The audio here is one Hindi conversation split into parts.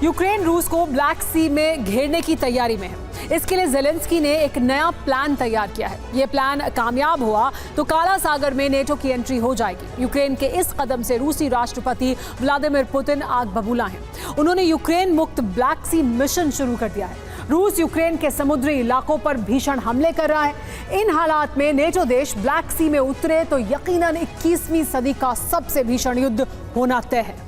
यूक्रेन रूस को ब्लैक सी में घेरने की तैयारी में है। इसके लिए ज़ेलेंस्की ने एक नया प्लान तैयार किया है। ये प्लान कामयाब हुआ तो काला सागर में नेटो की एंट्री हो जाएगी। यूक्रेन के इस कदम से रूसी राष्ट्रपति व्लादिमीर पुतिन आग बबूला हैं। उन्होंने यूक्रेन मुक्त ब्लैक सी मिशन शुरू कर दिया है। रूस यूक्रेन के समुद्री इलाकों पर भीषण हमले कर रहा है। इन हालात में नेटो देश ब्लैक सी में उतरे तो यकीनन 21वीं सदी का सबसे भीषण युद्ध होना तय है।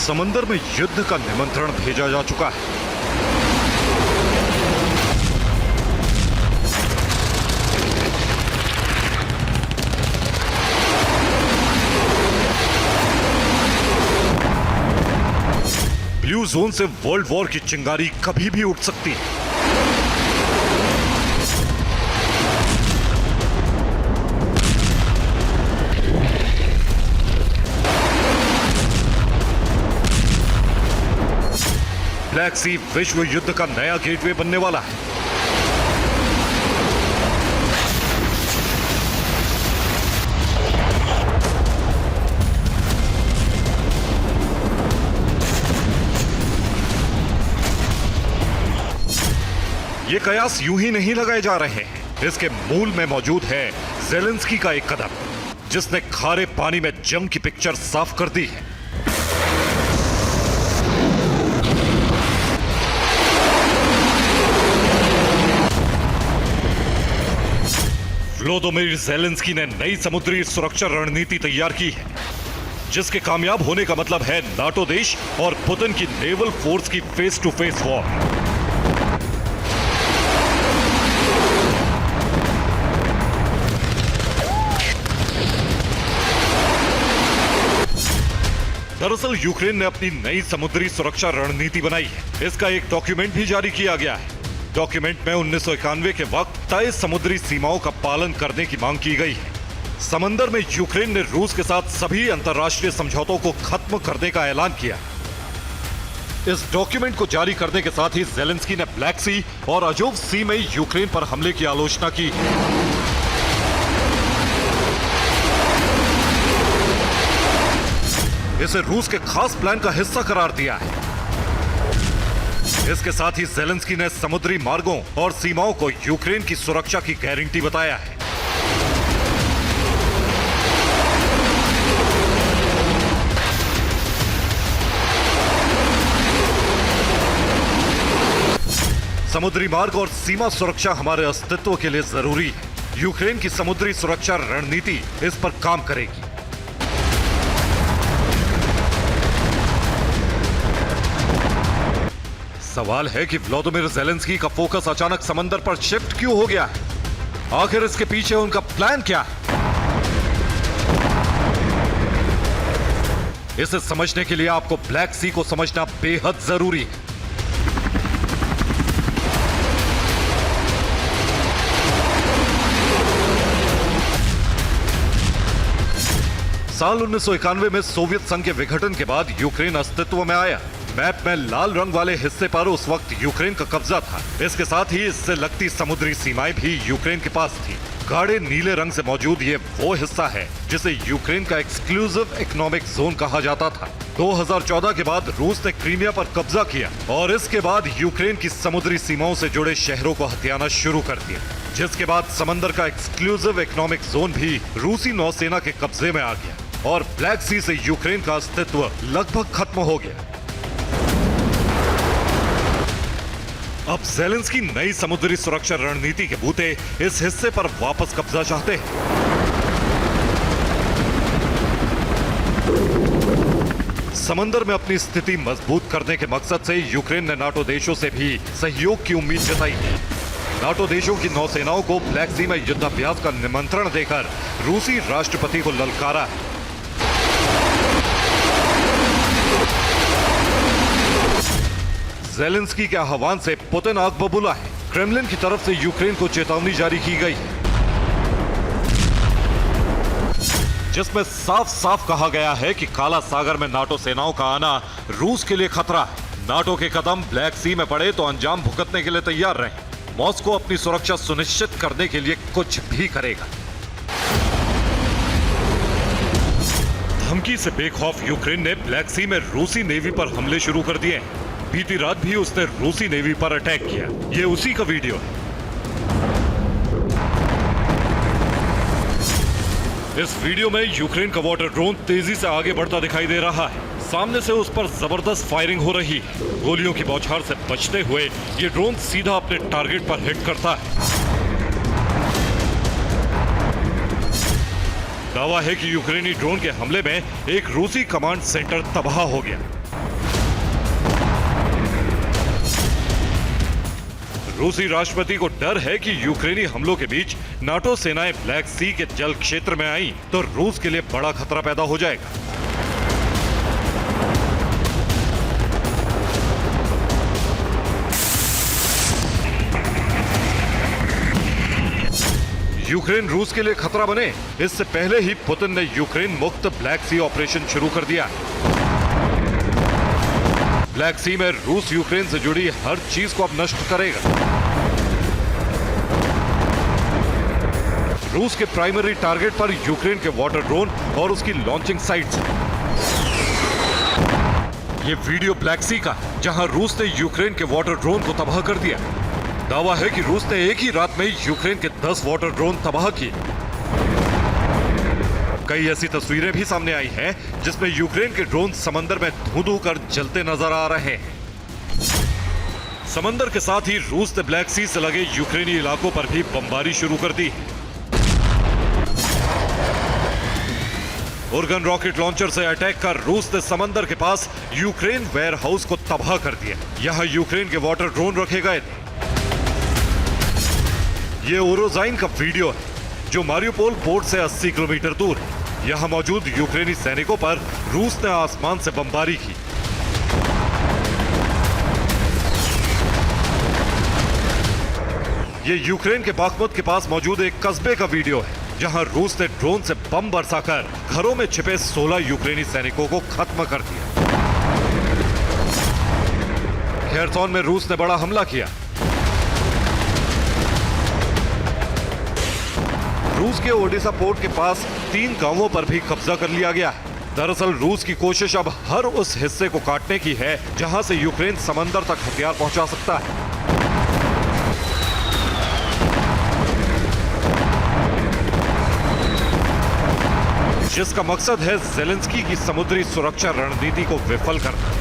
समंदर में युद्ध का निमंत्रण भेजा जा चुका है। ब्लू जोन से वर्ल्ड वॉर की चिंगारी कभी भी उठ सकती है। ब्लैक सी विश्व युद्ध का नया गेटवे बनने वाला है। ये कयास यूं ही नहीं लगाए जा रहे हैं। इसके मूल में मौजूद है ज़ेलेंस्की का एक कदम, जिसने खारे पानी में जंग की पिक्चर साफ कर दी है। व्लादिमीर ज़ेलेंस्की ने नई समुद्री सुरक्षा रणनीति तैयार की है, जिसके कामयाब होने का मतलब है नाटो देश और पुतिन की नेवल फोर्स की फेस टू फेस वॉर। दरअसल यूक्रेन ने अपनी नई समुद्री सुरक्षा रणनीति बनाई है। इसका एक डॉक्यूमेंट भी जारी किया गया है। डॉक्यूमेंट में 1991 के वक्त तय समुद्री सीमाओं का पालन करने की मांग की गई है। समंदर में यूक्रेन ने रूस के साथ सभी अंतर्राष्ट्रीय समझौतों को खत्म करने का ऐलान किया। इस डॉक्यूमेंट को जारी करने के साथ ही ज़ेलेंस्की ने ब्लैक सी और अजोव सी में यूक्रेन पर हमले की आलोचना की। इसे रूस के खास प्लान का हिस्सा करार दिया है। इसके साथ ही ज़ेलेंस्की ने समुद्री मार्गों और सीमाओं को यूक्रेन की सुरक्षा की गारंटी बताया है। समुद्री मार्ग और सीमा सुरक्षा हमारे अस्तित्व के लिए जरूरी है। यूक्रेन की समुद्री सुरक्षा रणनीति इस पर काम करेगी। सवाल है कि व्लादिमीर ज़ेलेंस्की का फोकस अचानक समंदर पर शिफ्ट क्यों हो गया है? आखिर इसके पीछे उनका प्लान क्या है? इसे समझने के लिए आपको ब्लैक सी को समझना बेहद जरूरी है। साल 1991 में सोवियत संघ के विघटन के बाद यूक्रेन अस्तित्व में आया। मैप में लाल रंग वाले हिस्से पर उस वक्त यूक्रेन का कब्जा था। इसके साथ ही इससे लगती समुद्री सीमाएं भी यूक्रेन के पास थी। गाढ़े नीले रंग से मौजूद ये वो हिस्सा है जिसे यूक्रेन का एक्सक्लूसिव इकोनॉमिक जोन कहा जाता था। 2014 के बाद रूस ने क्रीमिया पर कब्जा किया और इसके बाद यूक्रेन की समुद्री सीमाओं से जुड़े शहरों को हथियाना शुरू कर दिया, जिसके बाद समंदर का एक्सक्लूसिव इकोनॉमिक जोन भी रूसी नौसेना के कब्जे में आ गया और ब्लैक सी से यूक्रेन का अस्तित्व लगभग खत्म हो गया। अब ज़ेलेंस्की नई समुद्री सुरक्षा रणनीति के बूते इस हिस्से पर वापस कब्जा चाहते हैं। समंदर में अपनी स्थिति मजबूत करने के मकसद से यूक्रेन ने नाटो देशों से भी सहयोग की उम्मीद जताई है। नाटो देशों की नौसेनाओं को ब्लैक सी में युद्धाभ्यास का निमंत्रण देकर रूसी राष्ट्रपति को ललकारा है। ज़ेलेंस्की के आह्वान से पुतिन आग बबूला है। क्रेमलिन की तरफ से यूक्रेन को चेतावनी जारी की गई है, जिसमें साफ साफ कहा गया है कि काला सागर में नाटो सेनाओं का आना रूस के लिए खतरा है। नाटो के कदम ब्लैक सी में पड़े तो अंजाम भुगतने के लिए तैयार रहें। मॉस्को अपनी सुरक्षा सुनिश्चित करने के लिए कुछ भी करेगा। धमकी से बेखौफ यूक्रेन ने ब्लैक सी में रूसी नेवी पर हमले शुरू कर दिए हैं। बीती रात भी उसने रूसी नेवी पर अटैक किया। ये उसी का वीडियो है। इस वीडियो में यूक्रेन का वाटर ड्रोन तेजी से आगे बढ़ता दिखाई दे रहा है। सामने से उस पर जबरदस्त फायरिंग हो रही है। गोलियों की बौछार से बचते हुए ये ड्रोन सीधा अपने टारगेट पर हिट करता है। दावा है कि यूक्रेनी ड्रोन के हमले में एक रूसी कमांड सेंटर तबाह हो गया। रूसी राष्ट्रपति को डर है कि यूक्रेनी हमलों के बीच नाटो सेनाएं ब्लैक सी के जल क्षेत्र में आई तो रूस के लिए बड़ा खतरा पैदा हो जाएगा। यूक्रेन रूस के लिए खतरा बने, इससे पहले ही पुतिन ने यूक्रेन मुक्त ब्लैक सी ऑपरेशन शुरू कर दिया। ब्लैक सी में रूस यूक्रेन से जुड़ी हर चीज को अब नष्ट करेगा। रूस के प्राइमरी टारगेट पर यूक्रेन के वाटर ड्रोन और उसकी लॉन्चिंग साइट्स। ये वीडियो ब्लैक सी का, जहां रूस ने यूक्रेन के वाटर ड्रोन को तबाह कर दिया। दावा है कि रूस ने एक ही रात में यूक्रेन के 10 वाटर ड्रोन तबाह किए। कई ऐसी तस्वीरें भी सामने आई हैं जिसमें यूक्रेन के ड्रोन समंदर में धू-धू कर जलते नजर आ रहे हैं। समंदर के साथ ही रूस ने ब्लैक सी से लगे यूक्रेनी इलाकों पर भी बमबारी शुरू कर दी। उर्गन रॉकेट लॉन्चर से अटैक कर रूस ने समंदर के पास यूक्रेन वेयर हाउस को तबाह कर दिया। यहां यूक्रेन के वाटर ड्रोन रखे गए थे। ये ओरोजाइन का वीडियो है, जो मारियोपोल पोर्ट से 80 किलोमीटर दूर है। यहां मौजूद यूक्रेनी सैनिकों पर रूस ने आसमान से बमबारी की। ये यूक्रेन के बाखमुत के पास मौजूद एक कस्बे का वीडियो है, जहां रूस ने ड्रोन से बम बरसाकर घरों में छिपे 16 यूक्रेनी सैनिकों को खत्म कर दिया। खेरसोन में रूस ने बड़ा हमला किया। रूस के ओडेसा पोर्ट के पास 3 गांवों पर भी कब्जा कर लिया गया है। दरअसल रूस की कोशिश अब हर उस हिस्से को काटने की है जहां से यूक्रेन समंदर तक हथियार पहुंचा सकता है। जिसका मकसद है ज़ेलेंस्की की समुद्री सुरक्षा रणनीति को विफल करना।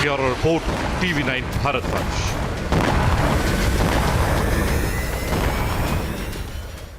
Bureau report, TV9 Bharatvarsh.